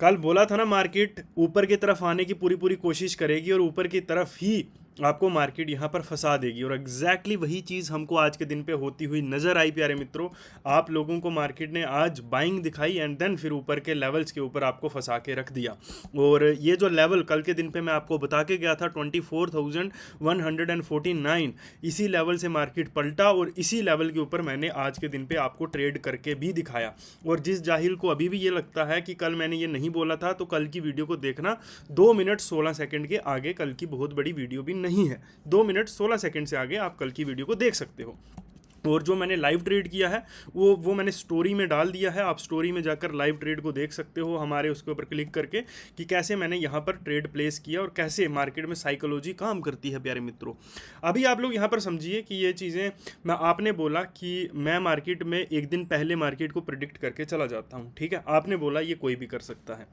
कल बोला था ना, मार्केट ऊपर की तरफ आने की पूरी पूरी कोशिश करेगी और ऊपर की तरफ ही आपको मार्केट यहाँ पर फंसा देगी। और एग्जैक्टली वही चीज़ हमको आज के दिन पे होती हुई नज़र आई प्यारे मित्रों। आप लोगों को मार्केट ने आज बाइंग दिखाई एंड देन फिर ऊपर के लेवल्स के ऊपर आपको फंसा के रख दिया। और ये जो लेवल कल के दिन पे मैं आपको बता के गया था 24,149, इसी लेवल से मार्केट पलटा और इसी लेवल के ऊपर मैंने आज के दिन पे आपको ट्रेड करके भी दिखाया। और जिस जाहिल को अभी भी ये लगता है कि कल मैंने ये नहीं बोला था, तो कल की वीडियो को देखना। 2 मिनट 16 सेकंड के आगे कल की बहुत बड़ी वीडियो भी नहीं है। 2 मिनट 16 सेकंड से आगे आप कल की वीडियो को देख सकते हो। और जो मैंने लाइव ट्रेड किया है वो मैंने स्टोरी में डाल दिया है। आप स्टोरी में जाकर लाइव ट्रेड को देख सकते हो हमारे उसके ऊपर क्लिक करके, कि कैसे मैंने यहाँ पर ट्रेड प्लेस किया और कैसे मार्केट में साइकोलॉजी काम करती है प्यारे मित्रों। अभी आप लोग यहाँ पर समझिए कि ये चीज़ें आपने बोला कि मैं मार्केट में एक दिन पहले मार्केट को प्रिडिक्ट करके चला जाता हूँ, ठीक है। आपने बोला ये कोई भी कर सकता है।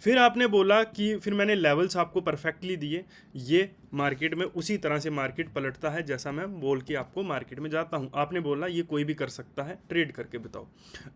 फिर आपने बोला कि फिर मैंने लेवल्स आपको परफेक्टली दिए, ये मार्केट में उसी तरह से मार्केट पलटता है जैसा मैं बोल के आपको मार्केट में जाता हूँ। आपने बोला ये कोई भी कर सकता है, ट्रेड करके बताओ।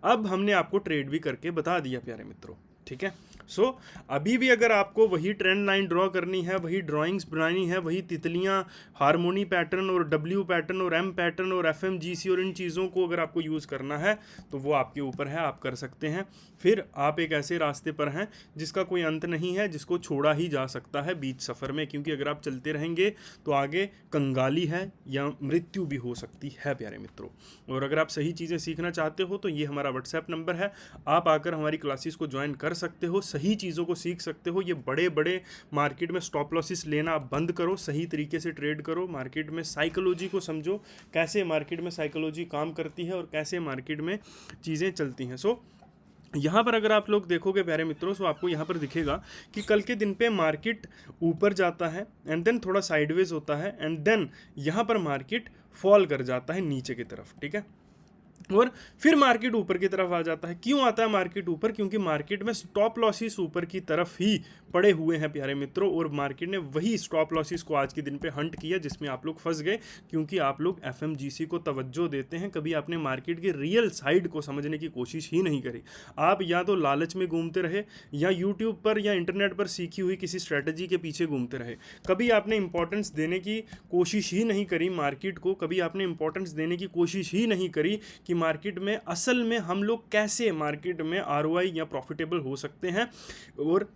अब हमने आपको ट्रेड भी करके बता दिया प्यारे मित्रों, ठीक है। सो अभी भी अगर आपको वही ट्रेंड लाइन ड्रॉ करनी है, वही ड्राइंग्स बनानी है, वही तितलियां, हारमोनी पैटर्न और डब्ल्यू पैटर्न और एम पैटर्न और एफएमजीसी और इन चीज़ों को अगर आपको यूज़ करना है तो वो आपके ऊपर है, आप कर सकते हैं। फिर आप एक ऐसे रास्ते पर हैं जिसका कोई अंत नहीं है, जिसको छोड़ा ही जा सकता है बीच सफ़र में, क्योंकि अगर आप चलते रहेंगे तो आगे कंगाली है या मृत्यु भी हो सकती है प्यारे मित्रों। और अगर आप सही चीज़ें सीखना चाहते हो तो ये हमारा व्हाट्सएप नंबर है, आप आकर हमारी क्लासेस को ज्वाइन कर सकते हो, सही चीज़ों को सीख सकते हो। ये बड़े बड़े मार्केट में स्टॉप लॉसेस लेना बंद करो, सही तरीके से ट्रेड करो, मार्केट में साइकोलॉजी को समझो, कैसे मार्केट में साइकोलॉजी काम करती है और कैसे मार्केट में चीज़ें चलती हैं। सो यहाँ पर अगर आप लोग देखोगे प्यारे मित्रों, तो आपको यहाँ पर दिखेगा कि कल के दिन पे मार्केट ऊपर जाता है एंड देन थोड़ा साइडवेज होता है एंड देन यहाँ पर मार्केट फॉल कर जाता है नीचे की तरफ, ठीक है। और फिर मार्केट ऊपर की तरफ आ जाता है। क्यों आता है मार्केट ऊपर? क्योंकि मार्केट में स्टॉप लॉसेस ऊपर की तरफ ही पड़े हुए हैं प्यारे मित्रों, और मार्केट ने वही स्टॉप लॉसेस को आज के दिन पे हंट किया जिसमें आप लोग फंस गए, क्योंकि आप लोग एफएमजीसी को तवज्जो देते हैं। कभी आपने मार्केट की रियल साइड को समझने की कोशिश ही नहीं करी। आप या तो लालच में घूमते रहे या यूट्यूब पर या इंटरनेट पर सीखी हुई किसी स्ट्रैटेजी के पीछे घूमते रहे। कभी आपने इंपॉर्टेंस देने की कोशिश ही नहीं करी मार्केट को, कभी आपने इंपॉर्टेंस देने की कोशिश ही नहीं करी कि मार्केट में असल में हम लोग कैसे मार्केट में आरओआई या प्रॉफिटेबल हो सकते हैं, और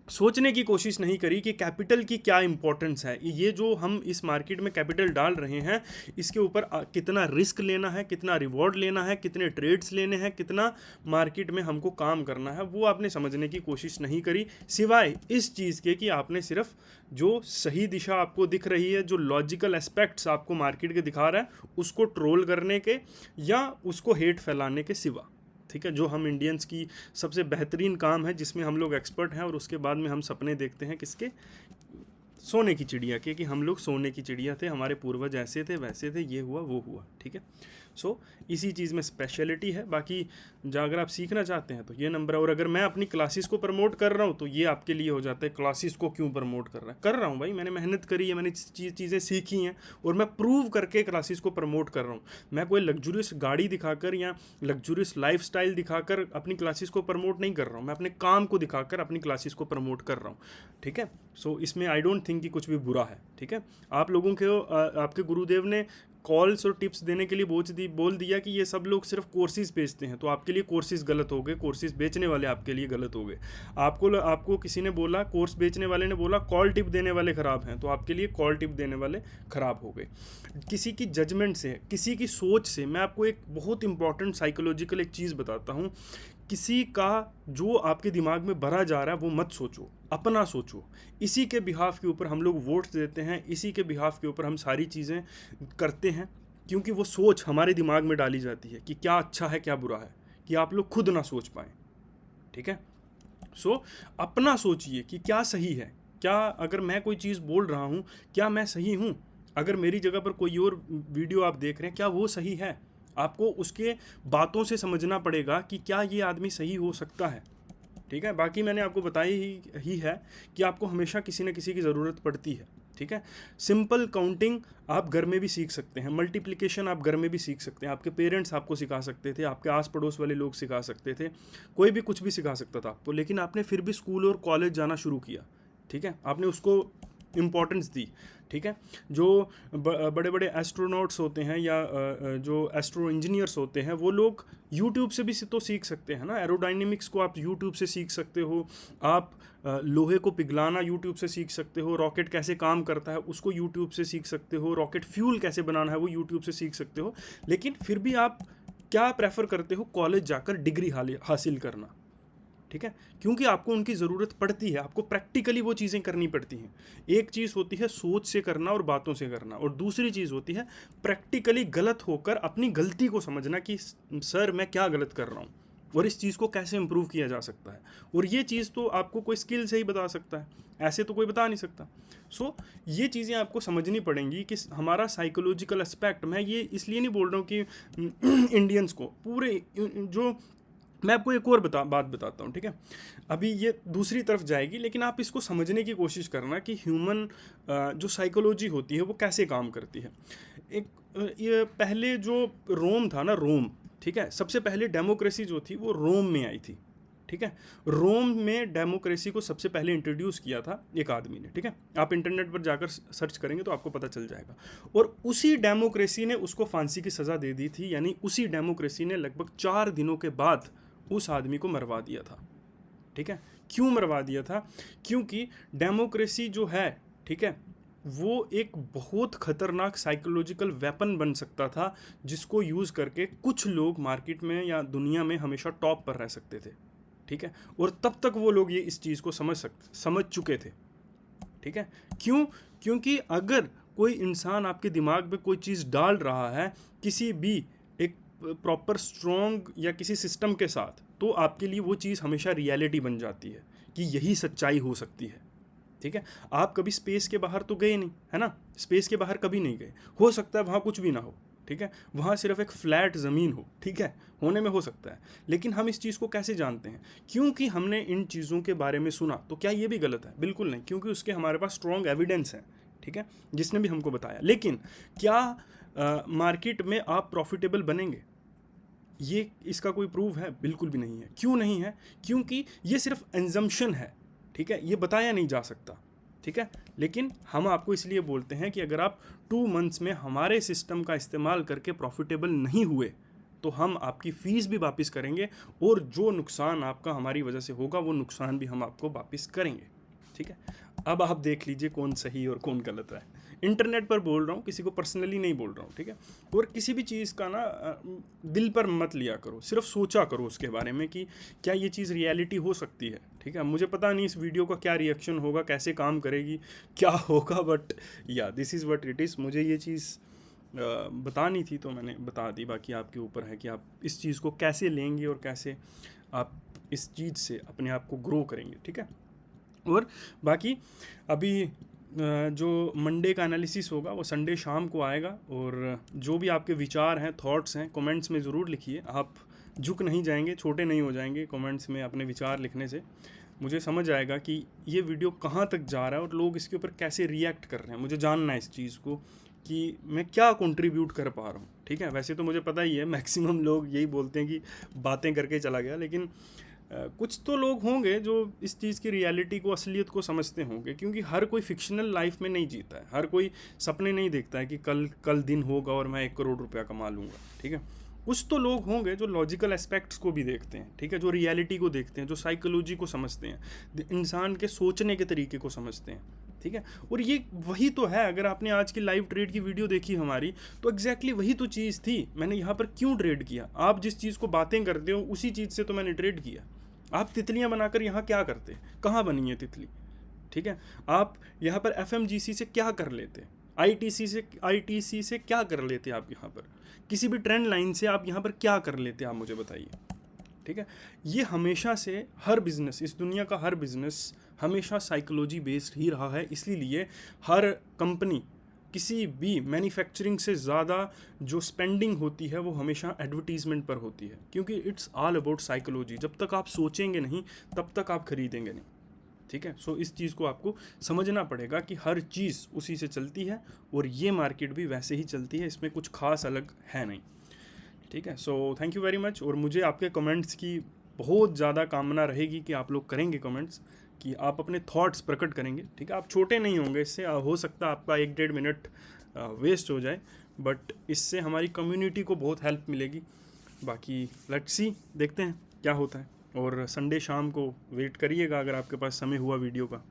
सोचने की कोशिश नहीं करी कि कैपिटल की क्या इंपॉर्टेंस है। ये जो हम इस मार्केट में कैपिटल डाल रहे हैं, इसके ऊपर कितना रिस्क लेना है, कितना रिवॉर्ड लेना है, कितने ट्रेड्स लेने हैं, कितना मार्केट में हमको काम करना है, वो आपने समझने की कोशिश नहीं करी। सिवाय इस चीज़ के कि आपने सिर्फ जो सही दिशा आपको दिख रही है, जो लॉजिकल एस्पेक्ट्स आपको मार्केट के दिखा रहा है, उसको ट्रोल करने के या उसको हेट फैलाने के सिवा, ठीक है, जो हम इंडियंस की सबसे बेहतरीन काम है, जिसमें हम लोग एक्सपर्ट हैं। और उसके बाद में हम सपने देखते हैं किसके? सोने की चिड़िया के, कि हम लोग सोने की चिड़िया थे, हमारे पूर्वज ऐसे थे वैसे थे, ये हुआ वो हुआ, ठीक है। सो इसी चीज़ में स्पेशलिटी है। बाकी अगर आप सीखना चाहते हैं तो ये नंबर है। और अगर मैं अपनी क्लासेस को प्रमोट कर रहा हूँ तो ये आपके लिए हो जाता है, क्लासेस को क्यों प्रमोट कर रहा हूँ भाई, मैंने मेहनत करी है, मैंने चीज़ें सीखी हैं और मैं प्रूव करके क्लासेस को प्रमोट कर रहा हूँ। मैं कोई लग्जूरियस गाड़ी दिखाकर या लग्जूरियस लाइफस्टाइल दिखाकर अपनी क्लासेस को प्रमोट नहीं कर रहा हूँ, मैं अपने काम को दिखाकर अपनी क्लासेस को प्रमोट कर रहा हूँ, ठीक है। सो इसमें आई डोंट थिंक कि कुछ भी बुरा है, ठीक है। आप लोगों के आपके गुरुदेव ने कॉल्स और टिप्स देने के लिए बोल दिया कि ये सब लोग सिर्फ कोर्सेज बेचते हैं, तो आपके लिए कोर्सेज गलत हो गए, कोर्सेज बेचने वाले आपके लिए गलत हो गए। आपको किसी ने बोला, कोर्स बेचने वाले ने बोला कॉल टिप देने वाले ख़राब हैं, तो आपके लिए कॉल टिप देने वाले ख़राब हो गए। किसी की जजमेंट से, किसी की सोच से, मैं आपको एक बहुत इंपॉर्टेंट साइकोलॉजिकल एक चीज़ बताता हूँ। किसी का जो आपके दिमाग में भरा जा रहा है वो मत सोचो, अपना सोचो। इसी के बिहाफ के ऊपर हम लोग वोट्स देते हैं, इसी के बिहाफ के ऊपर हम सारी चीज़ें करते हैं, क्योंकि वो सोच हमारे दिमाग में डाली जाती है कि क्या अच्छा है क्या बुरा है, कि आप लोग खुद ना सोच पाएँ, ठीक है। सो अपना सोचिए कि क्या सही है, क्या अगर मैं कोई चीज़ बोल रहा हूँ क्या मैं सही हूँ? अगर मेरी जगह पर कोई और वीडियो आप देख रहे हैं, क्या वो सही है? आपको उसके बातों से समझना पड़ेगा कि क्या ये आदमी सही हो सकता है, ठीक है। बाकी मैंने आपको बताई ही है कि आपको हमेशा किसी न किसी की ज़रूरत पड़ती है, ठीक है। सिंपल काउंटिंग आप घर में भी सीख सकते हैं, मल्टीप्लिकेशन आप घर में भी सीख सकते हैं, आपके पेरेंट्स आपको सिखा सकते थे, आपके आस पड़ोस वाले लोग सिखा सकते थे, कोई भी कुछ भी सिखा सकता था आपको, लेकिन आपने फिर भी स्कूल और कॉलेज जाना शुरू किया, ठीक है, आपने उसको इम्पोर्टेंस दी, ठीक है। जो बड़े बड़े एस्ट्रोनॉट्स होते हैं या जो एस्ट्रो इंजीनियर्स होते हैं वो लोग यूट्यूब से भी तो सीख सकते हैं ना। एरोडायनेमिक्स को आप यूट्यूब से सीख सकते हो, आप लोहे को पिघलाना यूट्यूब से सीख सकते हो, रॉकेट कैसे काम करता है उसको यूट्यूब से सीख सकते हो, रॉकेट फ्यूल कैसे बनाना है वो यूट्यूब से सीख सकते हो। लेकिन फिर भी आप क्या प्रेफर करते हो, कॉलेज जाकर डिग्री हासिल करना, ठीक है, क्योंकि आपको उनकी ज़रूरत पड़ती है, आपको प्रैक्टिकली वो चीज़ें करनी पड़ती हैं। एक चीज़ होती है सोच से करना और बातों से करना, और दूसरी चीज़ होती है प्रैक्टिकली गलत होकर अपनी गलती को समझना कि सर मैं क्या गलत कर रहा हूँ और इस चीज़ को कैसे इम्प्रूव किया जा सकता है। और ये चीज़ तो आपको कोई स्किल से ही बता सकता है, ऐसे तो कोई बता नहीं सकता। सो ये चीज़ें आपको समझनी पड़ेंगी कि हमारा साइकोलॉजिकल एस्पेक्ट, मैं ये इसलिए नहीं बोल रहा हूँ कि इंडियंस को पूरे जो, मैं आपको एक और बात बताता हूँ, ठीक है, अभी ये दूसरी तरफ जाएगी, लेकिन आप इसको समझने की कोशिश करना कि ह्यूमन जो साइकोलॉजी होती है वो कैसे काम करती है। ये पहले जो रोम था ना, रोम, ठीक है, सबसे पहले डेमोक्रेसी जो थी वो रोम में आई थी, ठीक है। रोम में डेमोक्रेसी को सबसे पहले इंट्रोड्यूस किया था एक आदमी ने, ठीक है, आप इंटरनेट पर जाकर सर्च करेंगे तो आपको पता चल जाएगा। और उसी डेमोक्रेसी ने उसको फांसी की सज़ा दे दी थी, यानी उसी डेमोक्रेसी ने लगभग 4 दिनों के बाद उस आदमी को मरवा दिया था, ठीक है। क्यों मरवा दिया था? क्योंकि डेमोक्रेसी जो है, ठीक है, वो एक बहुत खतरनाक साइकोलॉजिकल वेपन बन सकता था जिसको यूज़ करके कुछ लोग मार्केट में या दुनिया में हमेशा टॉप पर रह सकते थे, ठीक है। और तब तक वो लोग ये इस चीज़ को समझ चुके थे, ठीक है। क्यों? क्योंकि अगर कोई इंसान आपके दिमाग में कोई चीज़ डाल रहा है किसी भी एक प्रॉपर स्ट्रॉन्ग या किसी सिस्टम के साथ, तो आपके लिए वो चीज़ हमेशा रियलिटी बन जाती है कि यही सच्चाई हो सकती है, ठीक है। आप कभी स्पेस के बाहर तो गए नहीं, है ना, स्पेस के बाहर कभी नहीं गए, हो सकता है वहाँ कुछ भी ना हो, ठीक है, वहाँ सिर्फ एक फ्लैट ज़मीन हो, ठीक है, होने में हो सकता है, लेकिन हम इस चीज़ को कैसे जानते हैं? क्योंकि हमने इन चीज़ों के बारे में सुना। तो क्या ये भी गलत है? बिल्कुल नहीं, क्योंकि उसके हमारे पास स्ट्रॉन्ग एविडेंस है, ठीक है, जिसने भी हमको बताया। लेकिन क्या मार्केट में आप प्रॉफिटेबल बनेंगे? ये इसका कोई प्रूफ है? बिल्कुल भी नहीं है। क्यों नहीं है? क्योंकि ये सिर्फ एंजम्पशन है, ठीक है, ये बताया नहीं जा सकता, ठीक है। लेकिन हम आपको इसलिए बोलते हैं कि अगर आप 2 मंथ्स में हमारे सिस्टम का इस्तेमाल करके प्रॉफिटेबल नहीं हुए तो हम आपकी फ़ीस भी वापस करेंगे, और जो नुकसान आपका हमारी वजह से होगा वो नुकसान भी हम आपको वापस करेंगे, ठीक है। अब आप देख लीजिए कौन सही और कौन गलत है। इंटरनेट पर बोल रहा हूँ, किसी को पर्सनली नहीं बोल रहा हूँ, ठीक है। और किसी भी चीज़ का ना दिल पर मत लिया करो, सिर्फ सोचा करो उसके बारे में कि क्या ये चीज़ रियलिटी हो सकती है, ठीक है। मुझे पता नहीं इस वीडियो का क्या रिएक्शन होगा, कैसे काम करेगी, क्या होगा, बट या this is what it is. मुझे ये चीज़ बतानी थी तो मैंने बता दी, बाकी आपके ऊपर है कि आप इस चीज़ को कैसे लेंगे और कैसे आप इस चीज़ से अपने आप को ग्रो करेंगे, ठीक है। और बाकी अभी जो मंडे का एनालिसिस होगा वो संडे शाम को आएगा, और जो भी आपके विचार हैं, थॉट्स हैं, कमेंट्स में ज़रूर लिखिए। आप झुक नहीं जाएंगे, छोटे नहीं हो जाएंगे कमेंट्स में अपने विचार लिखने से। मुझे समझ आएगा कि ये वीडियो कहाँ तक जा रहा है और लोग इसके ऊपर कैसे रिएक्ट कर रहे हैं। मुझे जानना है इस चीज़ को कि मैं क्या कंट्रीब्यूट कर पा रहा हूँ, ठीक है। वैसे तो मुझे पता ही है मैक्सिमम लोग यही बोलते हैं कि बातें करके चला गया, लेकिन कुछ तो लोग होंगे जो इस चीज़ की रियलिटी को, असलियत को समझते होंगे, क्योंकि हर कोई फिक्शनल लाइफ में नहीं जीता है, हर कोई सपने नहीं देखता है कि कल दिन होगा और मैं 1 करोड़ रुपया कमा लूँगा, ठीक है। कुछ तो लोग होंगे जो लॉजिकल एस्पेक्ट्स को भी देखते हैं, ठीक है, जो रियलिटी को देखते हैं, जो साइकोलॉजी को समझते हैं, इंसान के सोचने के तरीके को समझते हैं, ठीक है। और ये वही तो है। अगर आपने आज की लाइव ट्रेड की वीडियो देखी हमारी, तो एग्जैक्टली वही तो चीज़ थी। मैंने यहाँ पर क्यों ट्रेड किया? आप जिस चीज़ को बातें करते हो उसी चीज़ से तो मैंने ट्रेड किया। आप तितलियाँ बनाकर यहाँ क्या करते? कहाँ बनी है तितली, ठीक है। आप यहाँ पर FMGC से क्या कर लेते? ITC से क्या कर लेते आप? यहाँ पर किसी भी ट्रेंड लाइन से आप यहाँ पर क्या कर लेते? आप मुझे बताइए, ठीक है। ये हमेशा से हर बिज़नेस, इस दुनिया का हर बिज़नेस हमेशा साइकोलॉजी बेस्ड ही रहा है। इसलिए हर कंपनी, किसी भी मैन्युफैक्चरिंग से ज़्यादा जो स्पेंडिंग होती है वो हमेशा एडवर्टीज़मेंट पर होती है, क्योंकि इट्स ऑल अबाउट साइकोलॉजी। जब तक आप सोचेंगे नहीं तब तक आप खरीदेंगे नहीं, ठीक है। सो इस चीज़ को आपको समझना पड़ेगा कि हर चीज़ उसी से चलती है और ये मार्केट भी वैसे ही चलती है, इसमें कुछ खास अलग है नहीं, ठीक है। So thank you very much. और मुझे आपके कमेंट्स की बहुत ज़्यादा कामना रहेगी कि आप लोग करेंगे कमेंट्स, कि आप अपने थॉट्स प्रकट करेंगे, ठीक है। आप छोटे नहीं होंगे, इससे हो सकता है आपका 1-1.5 मिनट वेस्ट हो जाए, बट इससे हमारी कम्युनिटी को बहुत हेल्प मिलेगी। बाकी लेट्स सी, देखते हैं क्या होता है। और संडे शाम को वेट करिएगा अगर आपके पास समय हुआ वीडियो का।